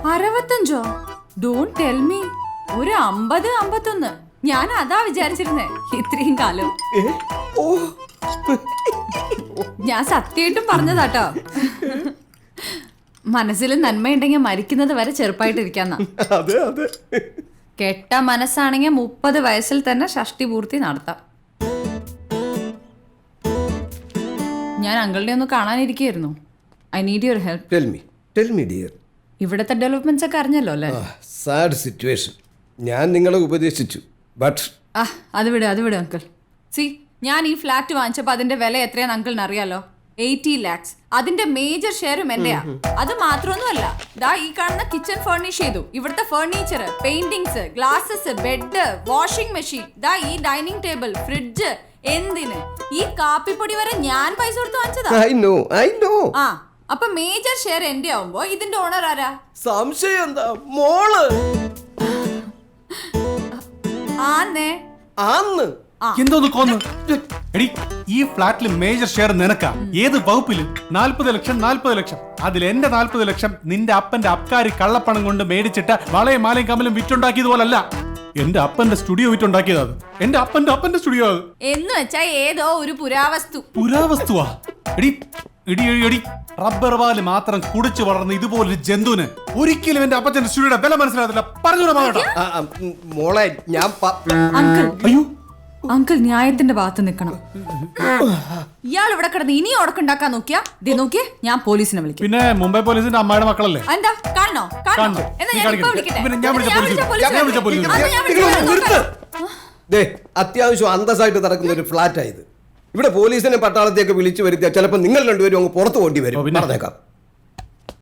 65? Don't tell me. ഒരു 50, 51. ഞാൻ അതാ വിചാരിച്ചിരുന്നേ ഇത്രയും കാലം. ഞാൻ സത്യമായിട്ടും പറഞ്ഞതാട്ടോ. മനസ്സിൽ നന്മയുണ്ടെങ്കിൽ മരിക്കുന്നത് വരെ ചെറുപ്പായിട്ടിരിക്കാന്ന. കെട്ട മനസ്സാണെങ്കിൽ 30 വയസ്സിൽ തന്നെ ഷഷ്ടി പൂർത്തി നടത്താം. ഞാൻ അങ്കിളിനെ ഒന്ന് കാണാനിരിക്കുകയായിരുന്നു. I need your help. Tell me dear. ഇവിടുത്തെ ഡെവലപ്മെന്റ്സ് ഒക്കെ അറിഞ്ഞല്ലോ അല്ലേ? Sad situation. ഞാൻ നിങ്ങളെ ഉപദേശിച്ചു, ബട്ട് അത് വിട് അങ്കിൾ. സി, ഞാൻ ഈ ഫ്ലാറ്റ് വാങ്ങിച്ചപ്പോൾ അതിന്റെ വില എത്രയാന്ന് അങ്കിളിന് അറിയാലോ? 80 lakhs. അതിന്റെ മേജർ ഷെയറും എന്റെയാ. അത് മാത്രമൊന്നുമല്ല, ദാ ഈ കാണുന്ന കിച്ചൺ ഫർണിഷ് ചെയ്തു. ഇവിടുത്തെ furniture, paintings, glasses, bed, washing machine, ദാ ഈ ഡൈനിങ് ടേബിൾ, ഫ്രിഡ്ജ്, എന്തിന് ഈ കാപ്പിപ്പൊടി വരെ ഞാൻ പൈസ കൊടുത്ത് വാങ്ങിച്ചതാ. I know. അപ്പൊ മേജർ ഷെയർ എന്റെ ആവുമ്പോ ഇതിന്റെ ഓണർ ആരാ? സംശയം എന്താ? മോള്. ആന്നേ. ആന്ന്. എന്തോന്ന് കൊന്ന്? എടി, ഈ ഫ്ലാറ്റിൽ മേജർ ഷെയർ നിനക്കാ. ഏത് വകുപ്പില്? 40 ലക്ഷം. അതിൽ എന്റെ 40 ലക്ഷം നിന്റെ അപ്പന്റെ അബ്കാരി കള്ളപ്പണം കൊണ്ട് മേടിച്ചിട്ട് വളയും മാലയും കമ്മലും വിറ്റുണ്ടാക്കിയത് പോലല്ല. എന്റെ അപ്പന്റെ സ്റ്റുഡിയോ വിറ്റുണ്ടാക്കിയതാ. എന്റെ അപ്പന്റെ സ്റ്റുഡിയോ അത് എന്ന് വെച്ചാ ഏതോ ഒരു പുരാവസ്തുവാ. എടി, റബ്ബർ വാല് മാത്രം കുടിച്ചു വളർന്ന ഇതുപോലൊരു ജന്തുവിന് ഒരിക്കലും എന്റെ അപ്പച്ചന്റെ സ്റ്റുഡിയോയുടെ വില മനസ്സിലാകത്തില്ല. പറഞ്ഞു മോളെ, ഞാൻ അയ്യോ അങ്കിൾ ന്യായത്തിന്റെ ഭാഗത്ത് നിൽക്കണം. ഇയാൾ ഇവിടെ കിടന്ന് ഇനി ഉടക്കുണ്ടാക്കാൻ നോക്കിയാ ഞാൻ പോലീസിനെ വിളിക്കും. പിന്നെ മുംബൈ പോലീസിന്റെ അമ്മയുടെ മക്കളല്ലേ? എന്താ കാണണോ? അത്യാവശ്യം അന്തസ്സായിട്ട് നടക്കുന്ന ഒരു ഫ്ലാറ്റ് ആയത്. ഇവിടെ പോലീസിനെ പട്ടാളത്തെയൊക്കെ വിളിച്ചു വരുത്തിയാൽ ചിലപ്പോൾ നിങ്ങൾ രണ്ടുപേരും അങ്ങ് പുറത്തു പോകേണ്ടി വരും. പറഞ്ഞേക്കാം.